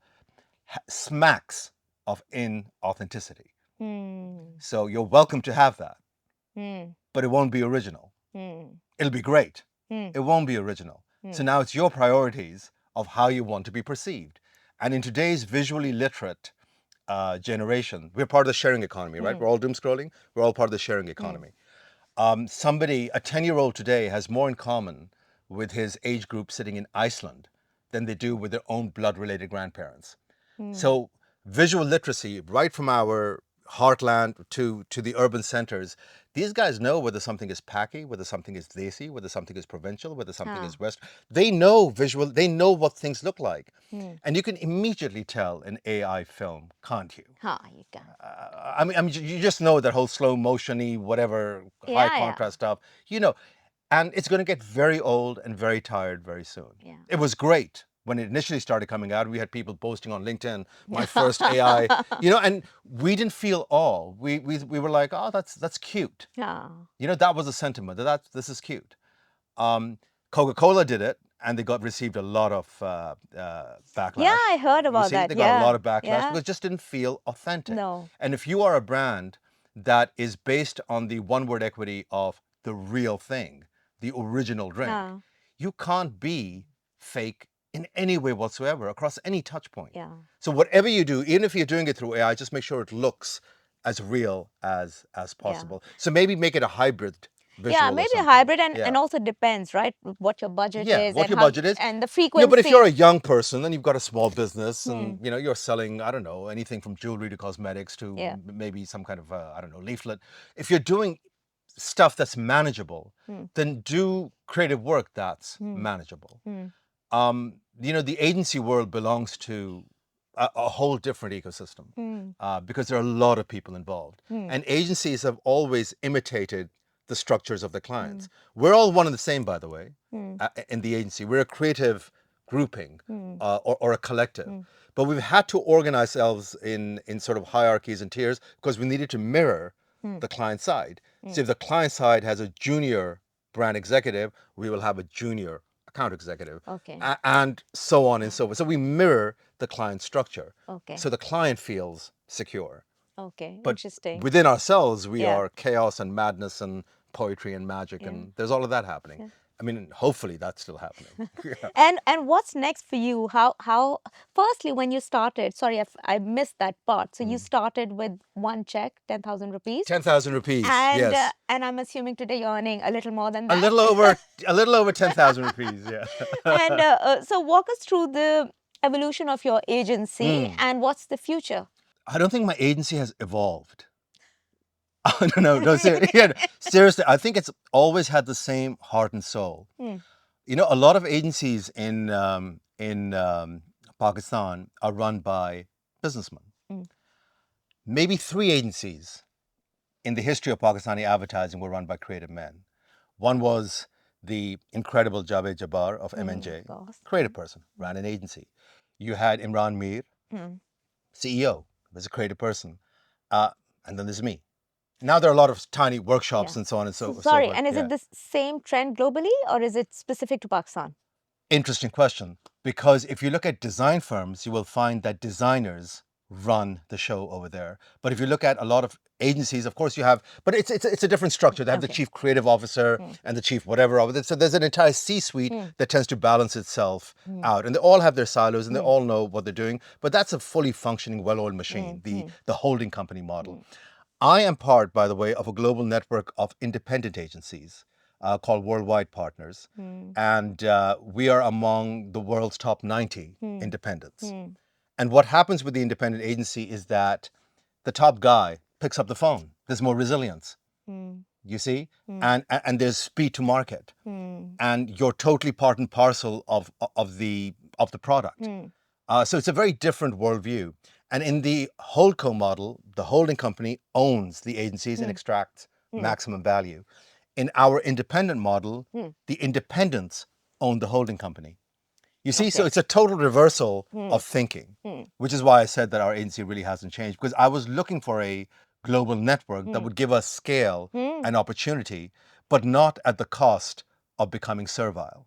smacks of inauthenticity. So you're welcome to have that, but it won't be original. It'll be great. It won't be original. So now it's your priorities of how you want to be perceived. And in today's visually literate generation, we're part of the sharing economy, right? We're all doom scrolling. We're all part of the sharing economy. Somebody, a 10-year-old today, has more in common with his age group sitting in Iceland than they do with their own blood-related grandparents. So visual literacy, right from our heartland to the urban centers, these guys know whether something is Paki, whether something is Desi, whether something is provincial, whether something is West. They know visual, they know what things look like. And you can immediately tell an AI film, can't you? You can. I mean, you just know that whole slow motion-y, whatever, high contrast stuff, and it's going to get very old and very tired very soon. It was great when it initially started coming out. We had people posting on LinkedIn, my first AI, and we didn't feel awe. We were like, oh, that's cute. That was a sentiment. This is cute. Coca-Cola did it, and they received a lot of backlash. Yeah, I heard about that. They got a lot of backlash because it just didn't feel authentic. No. And if you are a brand that is based on the one-word equity of the real thing, the original drink, you can't be fake in any way whatsoever across any touch point. So whatever you do, even if you're doing it through AI, just make sure it looks as real as possible. So maybe make it a hybrid visual. Maybe a hybrid, and also depends, right? What your budget is, what and your budget is, and the frequency. But if you're a young person and you've got a small business and you're selling, I don't know, anything from jewelry to cosmetics to maybe some kind of I don't know, leaflet. If you're doing stuff that's manageable, then do creative work that's manageable. The agency world belongs to a whole different ecosystem because there are a lot of people involved. And agencies have always imitated the structures of the clients. We're all one and the same, by the way, in the agency. We're a creative grouping or a collective. But we've had to organize ourselves in sort of hierarchies and tiers because we needed to mirror the client side. So if the client side has a junior brand executive, we will have a junior account executive, and so on and so forth. So we mirror the client structure. So the client feels secure. But Interesting. within ourselves, we are chaos and madness and poetry and magic, and there's all of that happening. I mean, hopefully that's still happening. And what's next for you? How firstly, when you started, sorry, I missed that part. So you started with one check, 10,000 rupees. 10,000 rupees, and yes. And I'm assuming today you're earning a little more than that. A little over 10,000 rupees, yeah. And so walk us through the evolution of your agency and what's the future? I don't think my agency has evolved. No, seriously, I think it's always had the same heart and soul. A lot of agencies in Pakistan are run by businessmen. Maybe 3 agencies in the history of Pakistani advertising were run by creative men. One was the incredible Javed Jabbar of M&J, creative person, ran an agency. You had Imran Mir, CEO, was a creative person. And then there's me. Now there are a lot of tiny workshops and so on and so forth. Sorry, and is it the same trend globally or is it specific to Pakistan? Interesting question. Because if you look at design firms, you will find that designers run the show over there. But if you look at a lot of agencies, of course you have, but it's a different structure. They have the chief creative officer and the chief whatever of it. So there's an entire C-suite that tends to balance itself out. And they all have their silos and they all know what they're doing. But that's a fully functioning, well-oiled machine, the holding company model. I am part, by the way, of a global network of independent agencies called Worldwide Partners. And we are among the world's top 90 independents. And what happens with the independent agency is that the top guy picks up the phone. There's more resilience, you see? And there's speed to market. And you're totally part and parcel of the product. So it's a very different worldview. And in the holdco model, the holding company owns the agencies and extracts maximum value. In our independent model, the independents own the holding company. You see, so Okay. it's a total reversal of thinking, which is why I said that our agency really hasn't changed, because I was looking for a global network that would give us scale and opportunity, but not at the cost of becoming servile,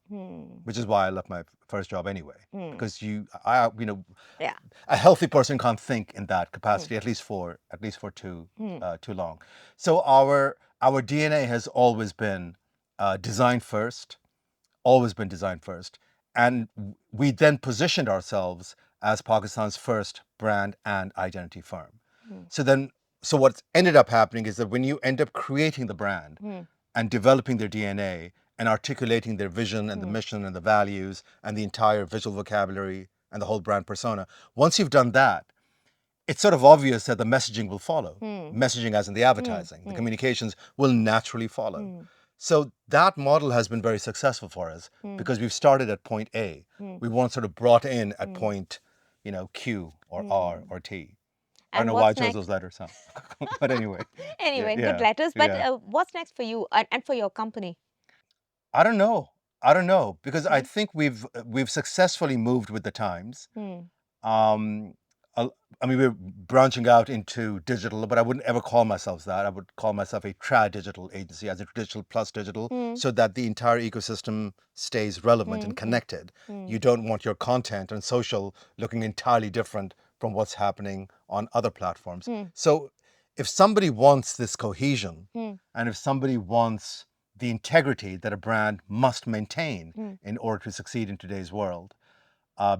which is why I left my first job anyway. Because Yeah. a healthy person can't think in that capacity, at least for too long. So our DNA has always been design first, always been design first. And we then positioned ourselves as Pakistan's first brand and identity firm. So then, so what's ended up happening is that when you end up creating the brand and developing their DNA and articulating their vision and the mission and the values and the entire visual vocabulary and the whole brand persona, once you've done that, it's sort of obvious that the messaging will follow. Messaging, as in the advertising, the communications will naturally follow. So that model has been very successful for us because we've started at point A. We weren't sort of brought in at point, Q or R or T. I don't And know why I what's chose next? those letters, huh? But anyway, yeah, Anyway, good yeah, letters. But yeah. what's next for you and for your company? I don't know. I don't know because I Hmm? think we've successfully moved with the times. Hmm. Um, I mean, we're branching out into digital, but I wouldn't ever call myself that. I would call myself a trad-digital agency, as a digital plus digital, Hmm. so that the entire ecosystem stays relevant and connected. You don't want your content and social looking entirely different from what's happening on other platforms. So if somebody wants this cohesion, and if somebody wants the integrity that a brand must maintain in order to succeed in today's world,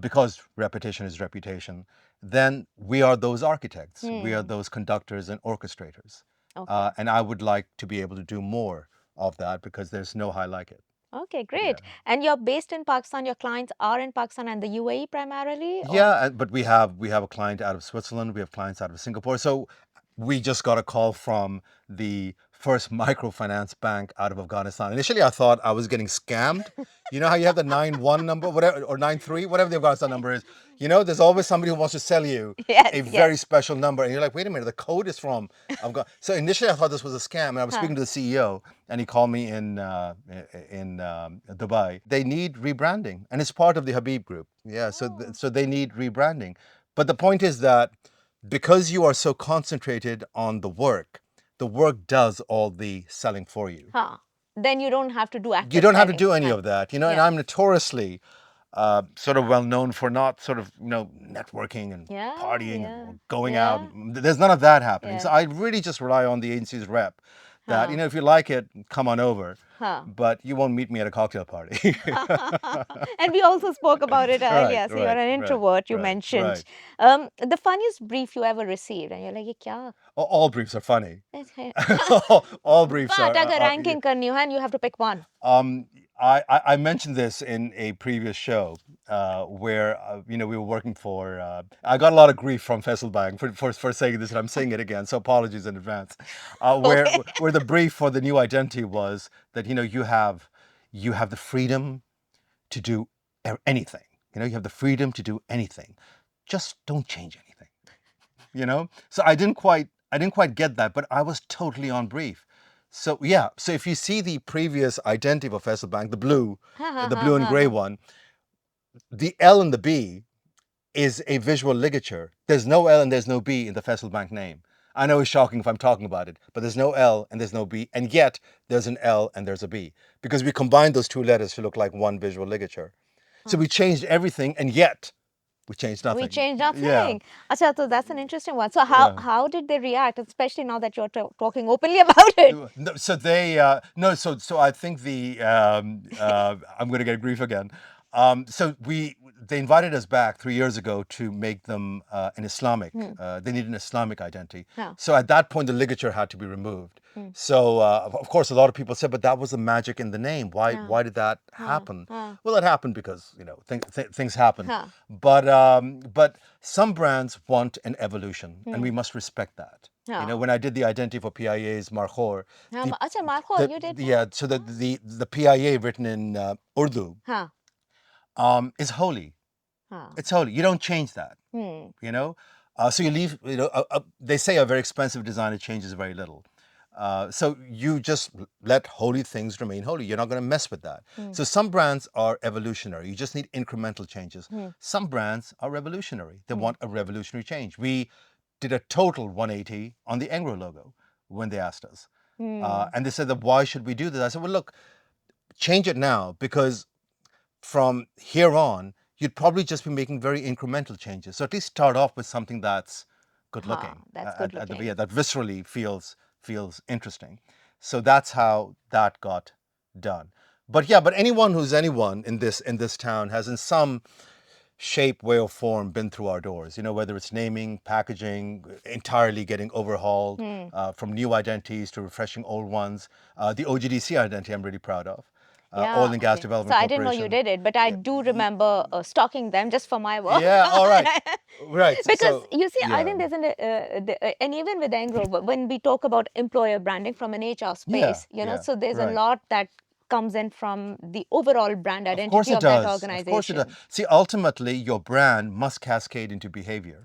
because repetition is reputation, then we are those architects. We are those conductors and orchestrators. Okay. And I would like to be able to do more of that because there's no high like it. Okay, Yeah. great. And you're based in Pakistan. Your clients are in Pakistan and the UAE primarily, or? Yeah, but we have a client out of Switzerland. We have clients out of Singapore. So we just got a call from the first microfinance bank out of Afghanistan. Initially, I thought I was getting scammed. You know how you have the 9-1 number, whatever, or 9-3, whatever the Afghanistan number is. There's always somebody who wants to sell you Yes, a yes. very special number, and you're like, wait a minute, the code is from Afghanistan. So initially, I thought this was a scam, and I was Huh. speaking to the CEO, and he called me in Dubai. They need rebranding, and it's part of the Habib Group. Yeah, so they need rebranding. But the point is that because you are so concentrated on the work does all the selling for you. Huh. Then you don't have to do You active don't have to selling. do any Huh. of that, and Yeah. I'm notoriously sort of well known for not sort of networking and Yeah, partying and yeah, going out. yeah, There's none of that happening. So yes. I really just rely on the agency's rep that Huh. if you like it, come on over, Huh. but you won't meet me at a cocktail party. And we also spoke about it Right, earlier. So you're right, an right, introvert, you right, mentioned. right. The funniest brief you ever received, and you're like, "ये क्या?" All briefs are funny. ऐसे- All briefs But अगर are ranking करनी हो and you have to pick one. um, I mentioned this in a previous show where we were working for. I got a lot of grief from Fesselbang for saying this, and I'm saying it again. So apologies in advance. Where Okay. where the brief for the new identity was that you have the freedom to do anything. You have the freedom to do anything. Just don't change anything. So I didn't quite get that, but I was totally on brief. So yeah, so if you see the previous identity of Faisal Bank, the blue, Ha ha the ha blue and ha gray ha. one, the L and the B is a visual ligature. There's no L and there's no B in the Faisal Bank name. I know it's shocking if I'm talking about it, but there's no L and there's no B, and yet there's an L and there's a B because we combined those two letters to look like one visual ligature. So Huh. we changed everything, and yet we changed We nothing. changed Yeah, nothing. Acha, so that's an interesting one. So how yeah. how did they react, especially now that you're talking openly about it? No, so they no, so I think I'm going to get grief again. So they invited us back 3 years ago to make them an Islamic. Hmm. They need an Islamic identity. Huh. So at that point, the ligature had to be removed. Hmm. So of course, a lot of people said, but that was the magic in the name. Why Huh. why did that Huh. happen? Huh. Well, it happened because things happen. Huh. But some brands want an evolution, and Hmm. we must respect that. Huh. When I did the identity for PIA's Markhor, Acha, Marco, you did that? so the PIA written in Urdu Huh. is holy. It's holy. You don't change that. Hmm. You know, so you leave. They say a very expensive designer changes very little. So you just let holy things remain holy. You're not going to mess with that. So some brands are evolutionary. You just need incremental changes. Some brands are revolutionary. They want a revolutionary change. We did a total 180 on the Engro logo when they asked us. And they said that why should we do this? I said, well, look, change it now because from here on, you'd probably just be making very incremental changes. So at least start off with something that's good looking, That's good looking. that viscerally feels interesting. So that's how that got done. But yeah, but anyone who's anyone in this town has in some shape, way, or form been through our doors. You know, whether it's naming, packaging, entirely getting overhauled, from new identities to refreshing old ones. The OGDC identity I'm really proud of. Yeah, Oil and Gas okay. So Development I didn't know you Corporation. did it, but I do remember stalking them just for my work. Yeah, all right. Right. Because So, you see, I yeah. think and even with Engro, when we talk about employer branding from an HR Yeah, space, yeah, so there's a right. lot that comes in from the overall brand Of course identity it of that does. Of course it does. organization. See, ultimately, your brand must cascade into behavior,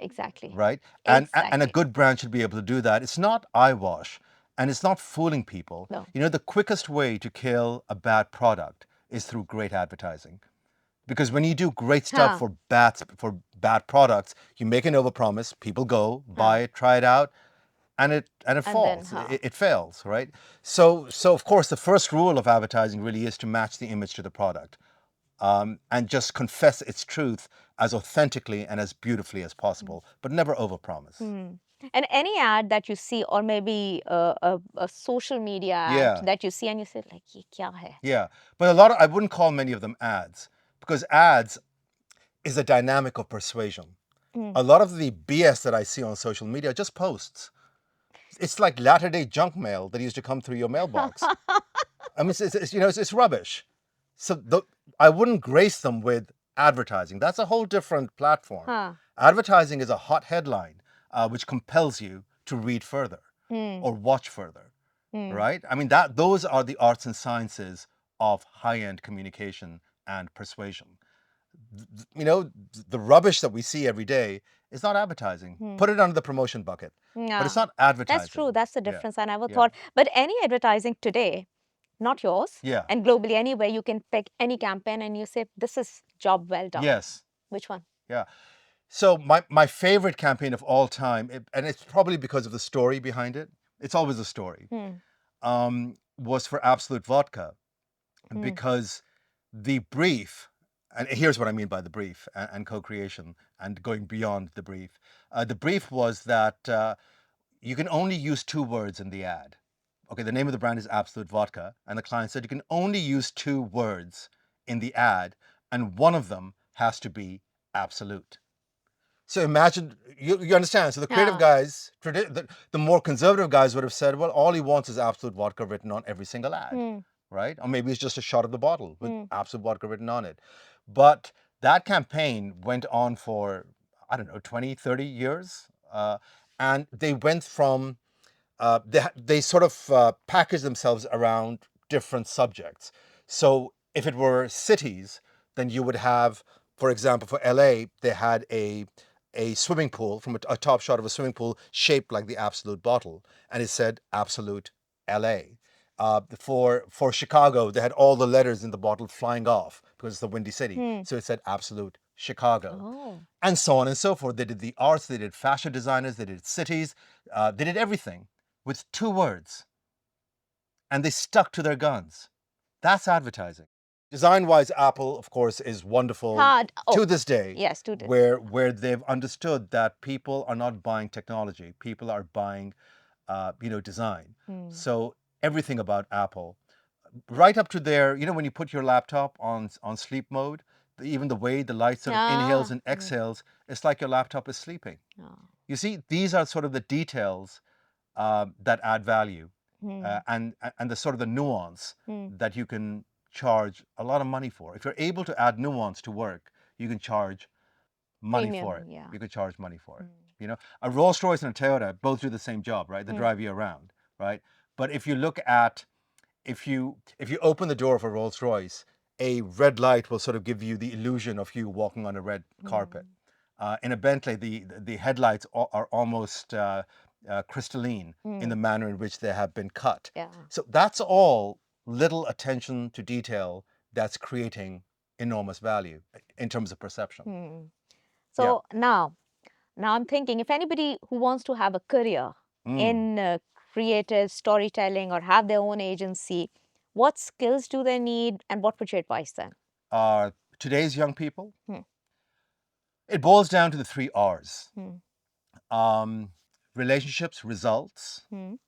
Exactly. right? And a Exactly. good brand should be able to do that. It's not eyewash, and it's not fooling people. No. You know, the quickest way to kill a bad product is through great advertising. Because when you do great stuff Huh. for bad products, you make an overpromise, people go, buy it, try it out, and it And then, falls. It fails, right? So of course the first rule of advertising really is to match the image to the product, and just confess its truth as authentically and as beautifully as possible, but never overpromise. And any ad that you see, or maybe a social media ad Yeah, that you see and you say, like, ye kya hai? yeah. But I wouldn't call many of them ads because ads is a dynamic of persuasion. A lot of the BS that I see on social media are just posts. It's like latter day junk mail that used to come through your mailbox. I mean, it's rubbish. So I wouldn't grace them with advertising. That's a whole different platform. Huh. Advertising is a hot headline, which compels you to read further or watch further, right? I mean, those are the arts and sciences of high-end communication and persuasion. You know, the rubbish that we see every day is not advertising. Put it under the promotion bucket, but it's Yeah. not That's advertising. true. That's the Yeah, difference. I never yeah, thought. But any advertising today, not yours, yeah, and globally anywhere, you can pick any campaign and you say, this is job well done. yes, Which one? yeah. So my favorite campaign of all time, and it's probably because of the story behind it. It's always a story. Was for Absolute Vodka because the brief, and here's what I mean by the brief and co-creation and going beyond the brief. The brief was that you can only use two words in the ad. Okay, the name of the brand is Absolute Vodka, and the client said you can only use two words in the ad, and one of them has to be absolute. So imagine, you understand. So the creative guys, the more conservative guys would have said, well, all he wants is Absolute Vodka written on every single ad, right? Or maybe it's just a shot of the bottle with Absolute Vodka written on it. But that campaign went on for, I don't know, 20, 30 years. And they went from, they sort of packaged themselves around different subjects. So if it were cities, then you would have, for example, for LA, they had a swimming pool from a top shot of a swimming pool shaped like the Absolute bottle, and it said Absolute LA. For Chicago, they had all the letters in the bottle flying off because it's a windy city, so it said Absolute Chicago, and so on and so forth. They did the arts, they did fashion designers, they did cities, they did everything with two words, and they stuck to their guns. That's advertising. Design-wise, Apple, of course, is wonderful to this day, Yes, to this. where they've understood that people are not buying technology, people are buying, design. So everything about Apple, right up to their, when you put your laptop on sleep mode, even the way the light sort of inhales and exhales, it's like your laptop is sleeping. You see, these are sort of the details that add value, and the sort of the nuance that you can charge a lot of money for. If you're able to add nuance to work, you can charge money for it. Yeah. You could charge money for it. A Rolls Royce and a Toyota both do the same job, right? They drive you around, right? But if you look at if you open the door of a Rolls Royce, a red light will sort of give you the illusion of you walking on a red carpet. In a Bentley, the headlights are almost crystalline in the manner in which they have been cut. Yeah. So that's all little attention to detail that's creating enormous value in terms of perception. So now I'm thinking if anybody who wants to have a career in creative storytelling or have their own agency, what skills do they need and what would you advise them? Today's young people, it boils down to the 3 R's. Relationships, results, and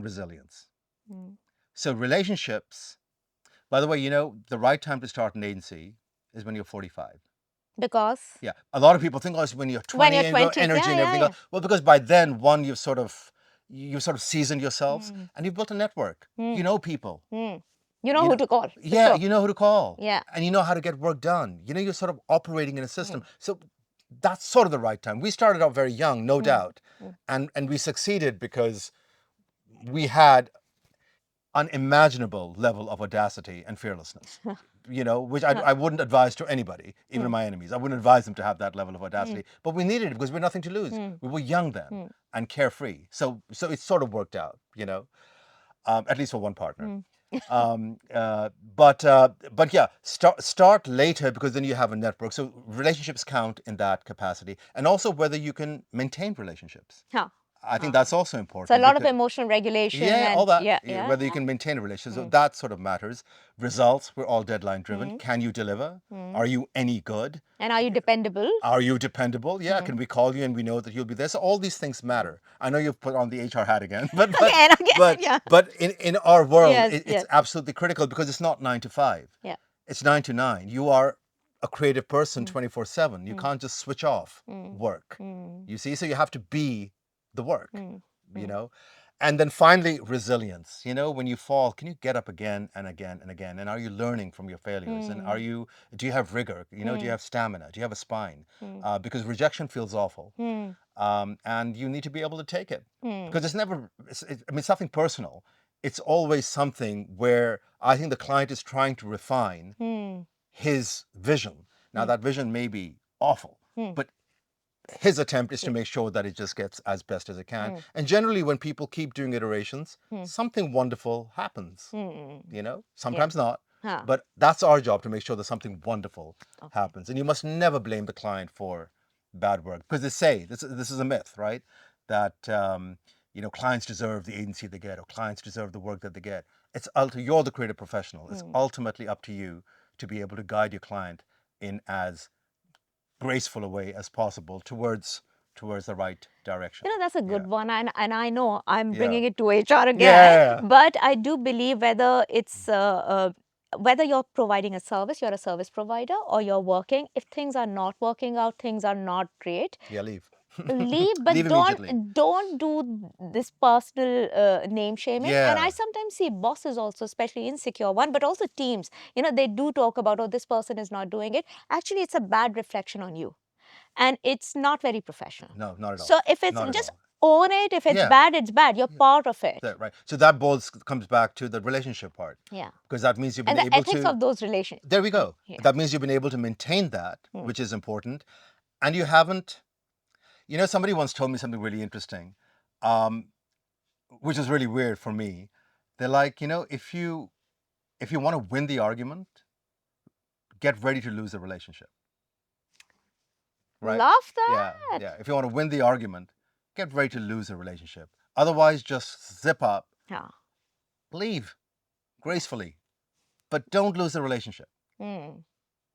resilience. So relationships, by the way, the right time to start an agency is when you're 45. Because Yeah, a lot of people think, oh, it's when you're 20 when you're and you've got 20, energy and everything else. Well, because by then, one, you've sort of seasoned yourselves and you've built a network. You know people. You know who to call. Yeah, sure. you know who to call. Yeah. And you know how to get work done. You're sort of operating in a system. So that's sort of the right time. We started out very young, no doubt. And we succeeded because we had unimaginable level of audacity and fearlessness. Which I wouldn't advise to anybody, even my enemies. I wouldn't advise them to have that level of audacity. But we needed it because we had nothing to lose. We were young then and carefree. So it sort of worked out, at least for one partner. But yeah, start later because then you have a network. So relationships count in that capacity, and also whether you can maintain relationships. Huh. I think that's also important. So a lot of emotional regulation. Yeah, and all that. Yeah, Whether you can maintain a relationship, so that sort of matters. Results, we're all deadline driven. Can you deliver? Are you any good? And are you dependable? Are you dependable? Yeah. Can we call you and we know that you'll be there? So all these things matter. I know you've put on the HR hat again, but yeah. but in our world, Yes, it's yes. absolutely critical because it's not 9 to 5. Yeah. It's 9 to 9. You are a creative person 24/7. You can't just switch off work. You see, so you have to be the work. And then finally, resilience. When you fall, can you get up again and again and again? And are you learning from your failures? And do you have rigor? Do you have stamina? Do you have a spine? Because rejection feels awful. And you need to be able to take it. Because it's nothing personal. It's always something where I think the client is trying to refine his vision. Now, that vision may be awful, but his attempt is to make sure that it just gets as best as it can. And generally, when people keep doing iterations, something wonderful happens. Sometimes not. But that's our job, to make sure that something wonderful happens. And you must never blame the client for bad work, because they say this is a myth, right? That clients deserve the agency they get, or clients deserve the work that they get. You're the creative professional. It's ultimately up to you to be able to guide your client in as graceful a way as possible towards the right direction. That's a good one. And I know I'm bringing Yeah. it to HR again. Yeah. But I do believe whether it's whether you're providing a service, you're a service provider, or you're working, if things are not working out, things are not great, Yeah, leave. leave, but Leave immediately. don't do this personal name shaming. Yeah. And I sometimes see bosses also, especially insecure one, but also teams, they do talk about, oh, this person is not doing it. Actually, it's a bad reflection on you, and it's not very professional. No, not at all. So if it's Not at just all. own it, if it's Yeah. bad, it's bad. You're part of it. Right. So that comes back to the relationship part. Yeah. Because that means you've been And the able ethics to. of those relationships. There we go. Yeah. That means you've been able to maintain that, which is important, and you haven't. Somebody once told me something really interesting, which is really weird for me. They're like, if you want to win the argument, get ready to lose the relationship. Right? Love that. Yeah. If you want to win the argument, get ready to lose the relationship. Otherwise, just zip up, leave gracefully, but don't lose the relationship.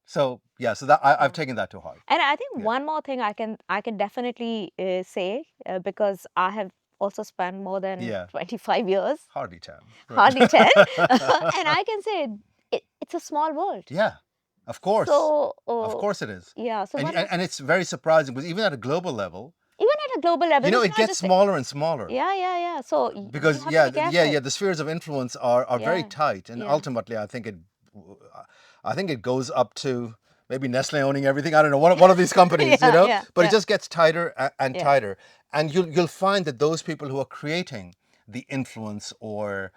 So yeah, so that I've taken that to heart. And I think one more thing I can definitely say, because I have also spent more than 25 years. Hardly 10. Right. Hardly 10. And I can say it's a small world. Yeah, of course. So, of course it is. Yeah. So and it's very surprising, because even at a global level, it gets smaller and smaller. Yeah. So because the spheres of influence are very tight, and ultimately I think it goes up to maybe Nestle owning everything. I don't know, one of these companies, but it just gets tighter and tighter. And you'll find that those people who are creating the influence or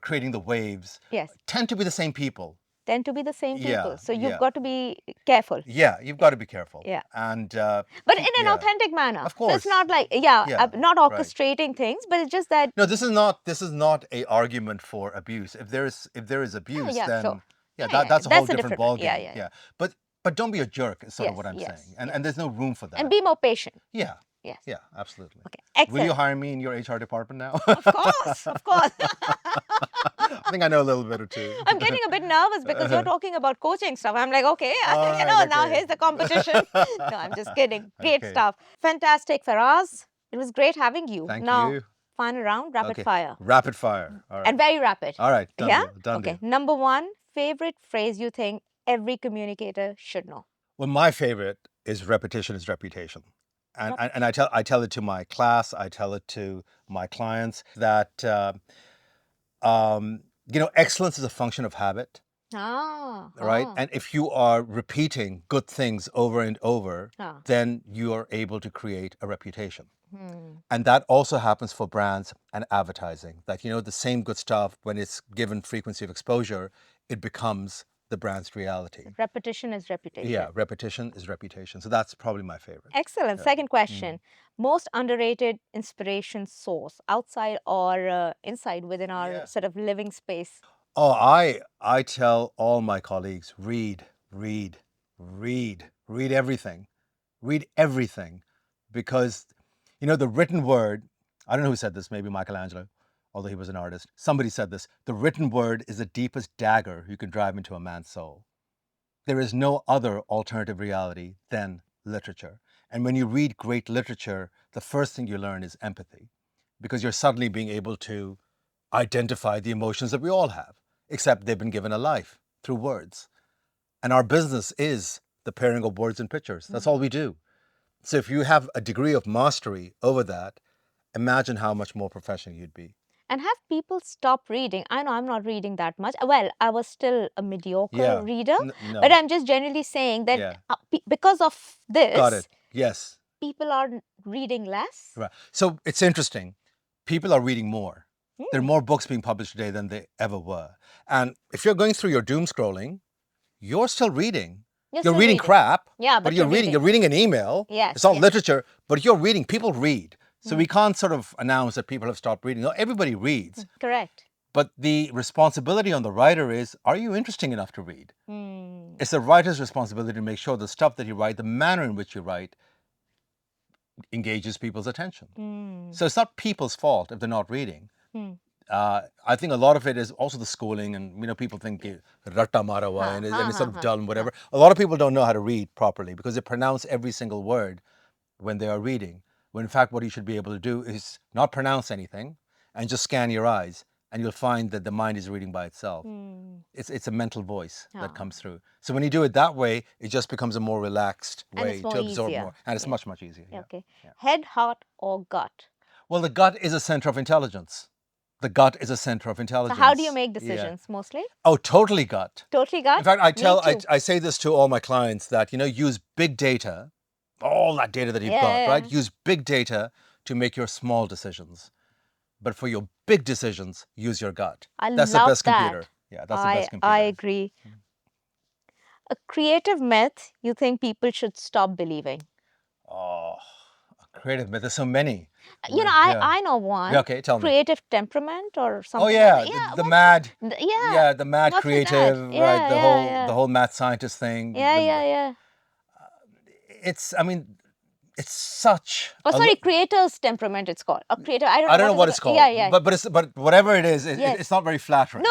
creating the waves tend to be the same people tend to be the same people. Yeah, So you've yeah. got to be careful. Yeah, you've got to be careful. Yeah. And But in an yeah, authentic manner. of So it's course. not like, Yeah, not right. orchestrating things, but it's just that, No, this is not a argument for abuse. If there is abuse, yeah, then sure. yeah, Yeah, that's a whole that's a different different one. ball Yeah, game. yeah, yeah. Yeah. But don't be a jerk is sort of Yes, what I'm yes, saying. yes. And there's no room for And that. be more patient. Yeah. Yes. Yeah, absolutely. Okay, Will you excellent. hire me in your HR department now? Of course, of course. I think I know a little bit or two. I'm getting a bit nervous because you're talking about coaching stuff. I'm like, okay, All right, now okay. here's the competition. No, I'm just kidding. Great Okay. stuff. Fantastic, Faraz. It was great having you. Thank Now, you. final round, rapid Okay. fire. Rapid fire. All right. And very rapid. All right. Done Yeah? deal. Done Okay. deal. Number one, favorite phrase you think every communicator should know. Well, my favorite is repetition is reputation. And I tell it to my class, I tell it to my clients that excellence is a function of habit, right? Ah. And if you are repeating good things over and over, Ah. then you are able to create a reputation. Hmm. And that also happens for brands and advertising. That the same good stuff, when it's given frequency of exposure, it becomes the brand's reality. Repetition is reputation. Yeah, repetition is reputation. So that's probably my favorite. Excellent. Yeah. Second question. Most underrated inspiration source outside or inside within our sort of living space? Oh, I tell all my colleagues, read everything. Read everything. Because, the written word, I don't know who said this, maybe Michelangelo, although he was an artist. Somebody said this, the written word is the deepest dagger you can drive into a man's soul. There is no other alternative reality than literature. And when you read great literature, the first thing you learn is empathy, because you're suddenly being able to identify the emotions that we all have, except they've been given a life through words. And our business is the pairing of words and pictures. That's all we do. So if you have a degree of mastery over that, imagine how much more professional you'd be. And have people stop reading? I know I'm not reading that much. Well, I was still a mediocre reader, No. but I'm just generally saying that Yeah. because of this, Got it. Yes. people are reading less. Right. So it's interesting. People are reading more. There are more books being published today than they ever were. And if you're going through your doom scrolling, you're still reading. You're reading crap. Yeah, but you're reading. You're reading an email. Yes. It's all literature, but you're reading. People read. So we can't sort of announce that people have stopped reading. No, everybody reads. Correct. But the responsibility on the writer is, are you interesting enough to read? It's the writer's responsibility to make sure the stuff that you write, the manner in which you write, engages people's attention. So it's not people's fault if they're not reading. I think a lot of it is also the schooling, and people think ratta mara hua and it's sort of dull and whatever. A lot of people don't know how to read properly because they pronounce every single word when they are reading. When in fact what you should be able to do is not pronounce anything and just scan your eyes, and you'll find that the mind is reading by itself. It's a mental voice that comes through. So when you do it that way, it just becomes a more relaxed way to absorb more. And it's much, much easier. Okay. Head, heart, or gut? Well, the gut is a center of intelligence. The gut is a center of intelligence. So how do you make decisions mostly? Oh, totally gut. Totally gut? In fact, I say this to all my clients that, use big data, all that data that you've got, right? Use big data to make your small decisions. But for your big decisions, use your gut. That's the best computer. Yeah, that's the best computer. I agree. A creative myth you think people should stop believing? Oh, a creative myth. There's so many. I know one. Yeah, okay, tell me. Creative temperament or something. Oh yeah, like that. the mad. The mad What's with creative, that? right? The whole mad scientist thing. Yeah. It's such. Oh, sorry, creator's temperament. It's called a creator. I don't know what it's called. Yeah. But whatever it is, it's not very flattering.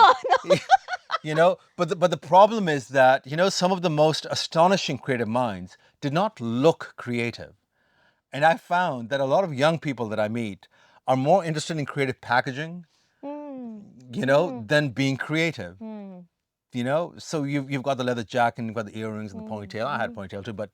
No. But the problem is that some of the most astonishing creative minds did not look creative, and I found that a lot of young people that I meet are more interested in creative packaging, than being creative. So you've got the leather jacket and you've got the earrings and the ponytail. I had a ponytail too, but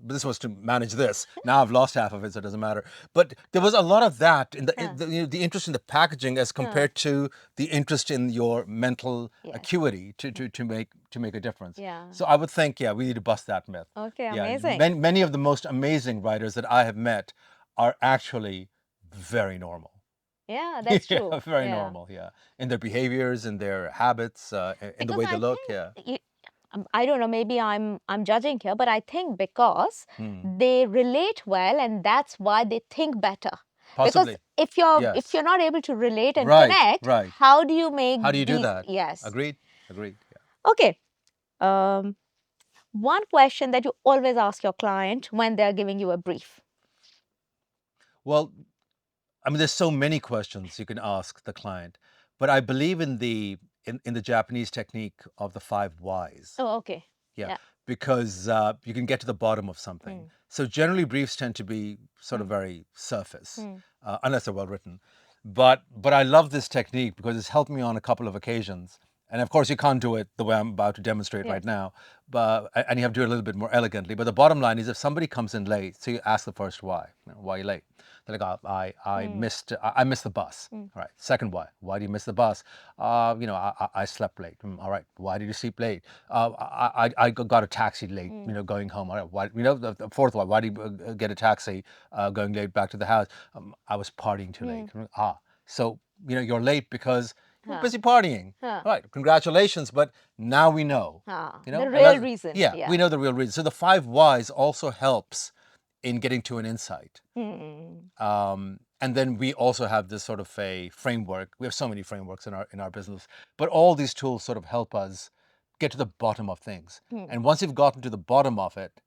this was to manage this. Now I've lost half of it, so it doesn't matter. But there was a lot of that in the interest in the packaging as compared to the interest in your mental acuity to make a difference. So I would think, we need to bust that myth. Okay, amazing. Many of the most amazing writers that I have met are actually very normal. Yeah, that's true. Yeah, very Yeah. normal. Yeah, in their behaviors, in their habits, in the Because way they I look. think Yeah. I don't know, maybe I'm judging here, but I think because Hmm. they relate well and that's why they think better. Because Possibly. if Yes. you're not able to relate and Right. connect, Right. how do you make How do you do these? that? Yes. Agreed. Agreed. Yeah. Okay. Um, one question that you always ask your client when they're giving you a brief. Well, I mean, there's so many questions you can ask the client, but I believe in the Japanese technique of the five whys. Oh, okay. Yeah, Yeah. because you can get to the bottom of something. Mm, So generally, briefs tend to be sort of mm, very surface, mm, unless they're well written. But I love this technique because it's helped me on a couple of occasions. And of course, you can't do it the way I'm about to demonstrate right yes. now, but and you have to do it a little bit more elegantly. But the bottom line is, if somebody comes in late, so you ask the first why. Why are you late? They're like, oh, Mm, I missed the bus. mm, All right. Second why? Why do you miss the bus? I slept late. All right. Why did you sleep late? I got a taxi late. mm, Going home. All right. Why? The fourth why? Why do you get a taxi going late back to the house? I was partying too late. mm. So you're late because you were Huh, busy partying. huh, All right. Congratulations. But now we know. the And real reason. yeah, Yeah. we know the real reason. So the five whys also helps in getting to an insight. Mm, And then we also have this sort of a framework. We have so many frameworks in our business, but all these tools sort of help us get to the bottom of things. mm, And once you've gotten to the bottom of it,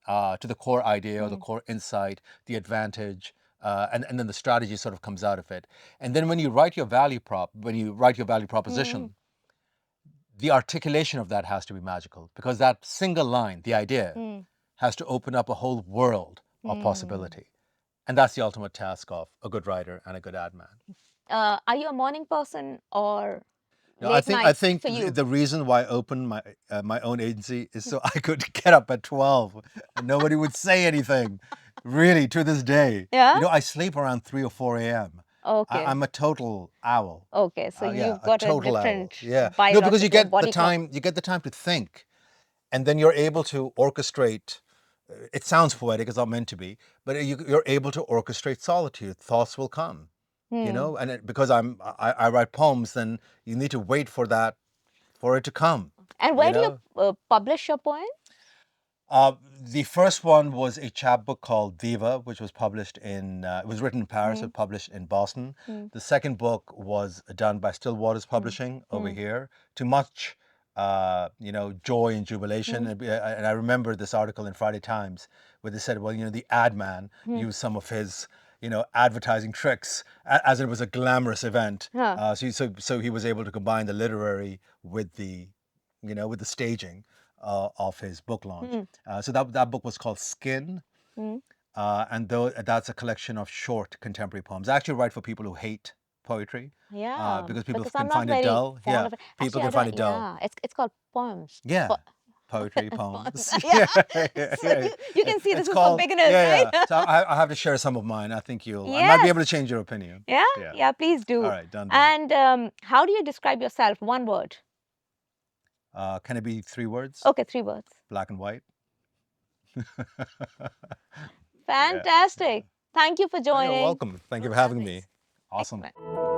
to the core idea or the mm, core insight, the advantage, and then the strategy sort of comes out of it. And then when you write your value mm, proposition, the articulation of that has to be magical because that single line, the idea, mm, has to open up a whole world of mm. possibility. And that's the ultimate task of a good writer and a good ad man. Are you a morning person or I late think I nights think for you? the reason why I opened my own agency is so I could get up at 12 and nobody would say anything. Really, to this day, Yeah? I sleep around 3 or 4 a.m. Okay. I'm a total owl. Okay. So Yeah, you've a got a total owl. different Yeah, no, because you biological get the body clock. time. You get the time to think, and then you're able to orchestrate. It sounds poetic, it's not meant to be, but you're able to orchestrate solitude. Thoughts will come, Hmm. and because I write poems, then you need to wait for that for it to come. And You where do you know, publish your poem? the first one was a chapbook called Diva, which was published in. It was written in Paris, Hmm. but published in Boston. Hmm. The second book was done by Still Waters Hmm. Publishing over Hmm. here, to much, joy and Hmm. jubilation. And I remember this article in Friday Times where they said, well, the ad man Hmm. used some of his, advertising tricks as it was a glamorous event. Huh. So he was able to combine the literary with with the staging of his book launch. Hmm. So that book was called Skin, Hmm. and that's a collection of short contemporary poems. I actually write for people who hate poetry Yeah, because people because I'm can not find it very dull. fond Yeah, of it. people Actually, I can find don't. it dull. Yeah, it's called poems. Yeah, poetry, poems. Yeah. Yeah, yeah, So yeah. you can see this It's is for called, beginners, yeah, right? yeah. So I have to share some of mine. I think I might be Yes. able to change your opinion. Yeah. Yeah. Yeah. Please All do. right, done deal. And how do you describe yourself? One word. Can it be 3 words? Okay, 3 words. Black and white. Yeah, yeah. Fantastic. Thank you for Oh, you're joining. welcome. Thank you for having me. Thanks. Awesome. Excellent.